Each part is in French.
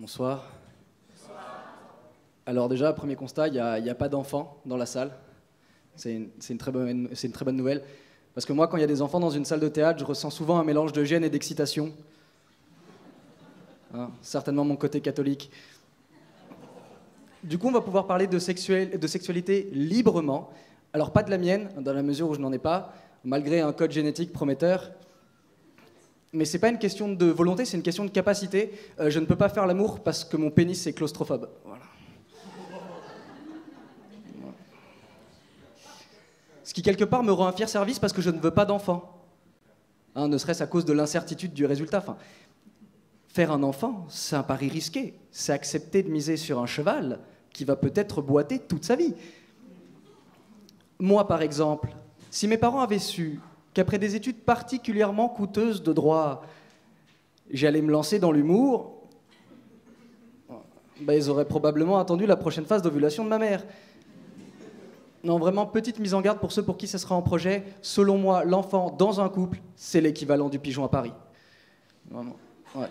Bonsoir. Alors déjà, premier constat, il n'y a pas d'enfants dans la salle. C'est une très bonne nouvelle. Parce que moi, quand il y a des enfants dans une salle de théâtre, je ressens souvent un mélange de gêne et d'excitation. Hein, certainement mon côté catholique. Du coup, on va pouvoir parler de sexualité librement. Alors pas de la mienne, dans la mesure où je n'en ai pas, malgré un code génétique prometteur. Mais c'est pas une question de volonté, c'est une question de capacité. Je ne peux pas faire l'amour parce que mon pénis est claustrophobe. Voilà. Ce qui quelque part me rend un fier service parce que je ne veux pas d'enfant. Hein, ne serait-ce à cause de l'incertitude du résultat. Enfin, faire un enfant, c'est un pari risqué. C'est accepter de miser sur un cheval qui va peut-être boiter toute sa vie. Moi, par exemple, si mes parents avaient su qu'après des études particulièrement coûteuses de droit, j'allais me lancer dans l'humour, ben, ils auraient probablement attendu la prochaine phase d'ovulation de ma mère. Non, vraiment, petite mise en garde pour ceux pour qui ce sera en projet. Selon moi, l'enfant dans un couple, c'est l'équivalent du pigeon à Paris. Vraiment, ouais.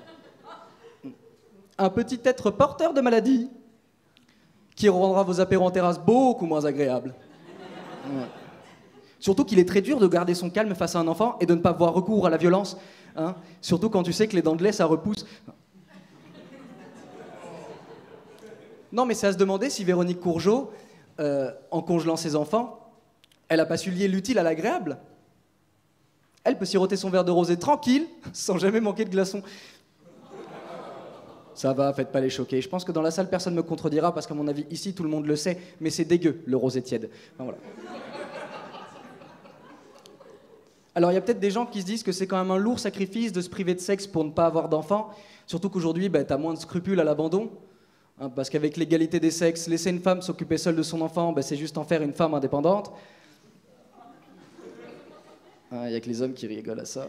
Un petit être porteur de maladie qui rendra vos apéros en terrasse beaucoup moins agréables. Ouais. Surtout qu'il est très dur de garder son calme face à un enfant et de ne pas avoir recours à la violence. Hein, surtout quand tu sais que les dents de lait, ça repousse. Non, mais c'est à se demander si Véronique Courgeot, en congelant ses enfants, elle n'a pas su lier l'utile à l'agréable. Elle peut siroter son verre de rosé tranquille, sans jamais manquer de glaçons. Ça va, faites pas les choquer. Je pense que dans la salle, personne ne me contredira, parce qu'à mon avis, ici, tout le monde le sait, mais c'est dégueu, le rosé tiède. Enfin, voilà. Alors, il y a peut-être des gens qui se disent que c'est quand même un lourd sacrifice de se priver de sexe pour ne pas avoir d'enfants, surtout qu'aujourd'hui, t'as moins de scrupules à l'abandon, hein, parce qu'avec l'égalité des sexes, laisser une femme s'occuper seule de son enfant, c'est juste en faire une femme indépendante. Il y a que les hommes qui rigolent à ça.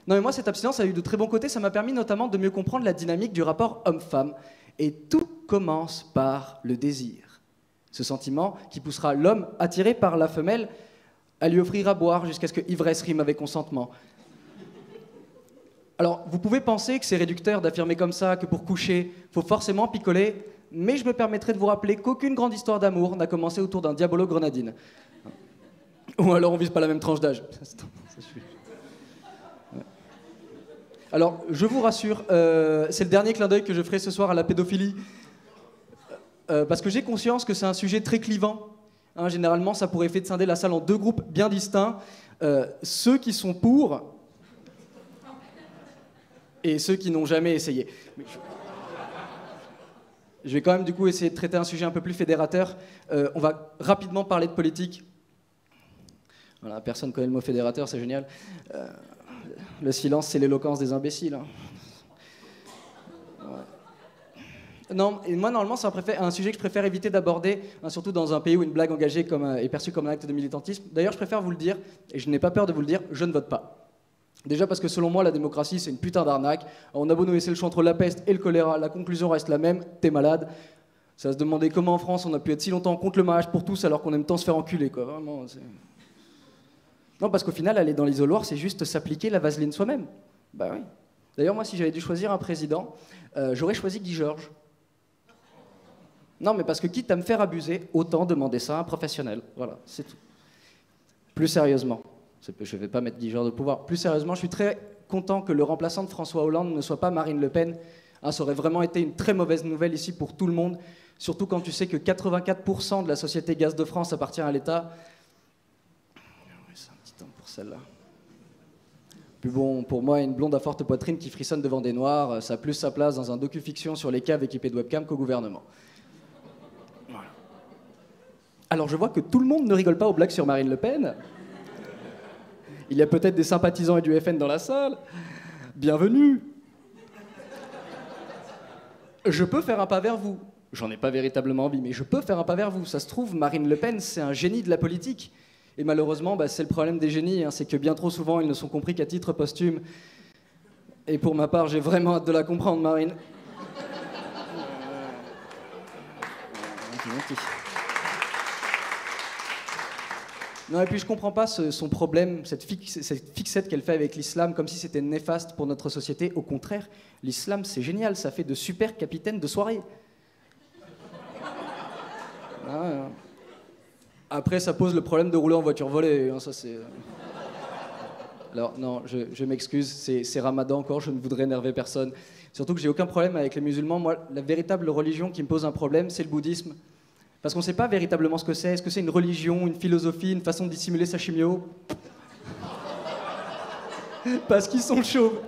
Non, mais moi, cette abstinence a eu de très bons côtés. Ça m'a permis notamment de mieux comprendre la dynamique du rapport homme-femme. Et tout commence par le désir. Ce sentiment qui poussera l'homme attiré par la femelle à lui offrir à boire jusqu'à ce que ivresse rime avec consentement. Alors, vous pouvez penser que c'est réducteur d'affirmer comme ça que pour coucher, il faut forcément picoler, mais je me permettrai de vous rappeler qu'aucune grande histoire d'amour n'a commencé autour d'un diabolo grenadine. Ou alors on vise pas la même tranche d'âge. Alors, je vous rassure, c'est le dernier clin d'œil que je ferai ce soir à la pédophilie, parce que j'ai conscience que c'est un sujet très clivant. Hein, généralement, ça pourrait faire scinder la salle en deux groupes bien distincts, ceux qui sont pour et ceux qui n'ont jamais essayé. Mais je vais quand même du coup essayer de traiter un sujet un peu plus fédérateur. On va rapidement parler de politique. Voilà, personne ne connaît le mot fédérateur, c'est génial. Le silence, c'est l'éloquence des imbéciles. Hein. Ouais. Non, et moi, normalement, c'est un sujet que je préfère éviter d'aborder, hein, surtout dans un pays où une blague engagée est perçue comme un acte de militantisme. D'ailleurs, je préfère vous le dire, et je n'ai pas peur de vous le dire, je ne vote pas. Déjà parce que selon moi, la démocratie, c'est une putain d'arnaque. On a beau nous laisser le choix entre la peste et le choléra, la conclusion reste la même, t'es malade. Ça va se demander comment en France on a pu être si longtemps contre le mariage pour tous alors qu'on aime tant se faire enculer, quoi. Vraiment, c'est... Non, parce qu'au final, aller dans l'isoloir, c'est juste s'appliquer la vaseline soi-même. Bah oui. D'ailleurs, moi, si j'avais dû choisir un président, j'aurais choisi Guy Georges. Non, mais parce que quitte à me faire abuser, autant demander ça à un professionnel. Voilà, c'est tout. Plus sérieusement, je ne vais pas mettre Guy Georges au pouvoir. Plus sérieusement, je suis très content que le remplaçant de François Hollande ne soit pas Marine Le Pen. Hein, ça aurait vraiment été une très mauvaise nouvelle ici pour tout le monde. Surtout quand tu sais que 84% de la société Gaz de France appartient à l'État. Celle-là. Puis bon, pour moi, une blonde à forte poitrine qui frissonne devant des noirs, ça a plus sa place dans un docu-fiction sur les caves équipées de webcam qu'au gouvernement. Voilà. Alors je vois que tout le monde ne rigole pas aux blagues sur Marine Le Pen. Il y a peut-être des sympathisants et du FN dans la salle. Bienvenue. Je peux faire un pas vers vous. J'en ai pas véritablement envie, mais je peux faire un pas vers vous. Ça se trouve, Marine Le Pen, c'est un génie de la politique. Et malheureusement, c'est le problème des génies, hein, c'est que bien trop souvent, ils ne sont compris qu'à titre posthume. Et pour ma part, j'ai vraiment hâte de la comprendre, Marine. Non, et puis je comprends pas son problème, cette fixette qu'elle fait avec l'islam, comme si c'était néfaste pour notre société. Au contraire, l'islam, c'est génial, ça fait de super capitaines de soirée. Ah, ouais. Après, ça pose le problème de rouler en voiture volée, hein, ça c'est... Alors, non, je m'excuse, c'est Ramadan encore, je ne voudrais énerver personne. Surtout que j'ai aucun problème avec les musulmans. Moi, la véritable religion qui me pose un problème, c'est le bouddhisme. Parce qu'on ne sait pas véritablement ce que c'est. Est-ce que c'est une religion, une philosophie, une façon de dissimuler sa chimio? Parce qu'ils sont chauves.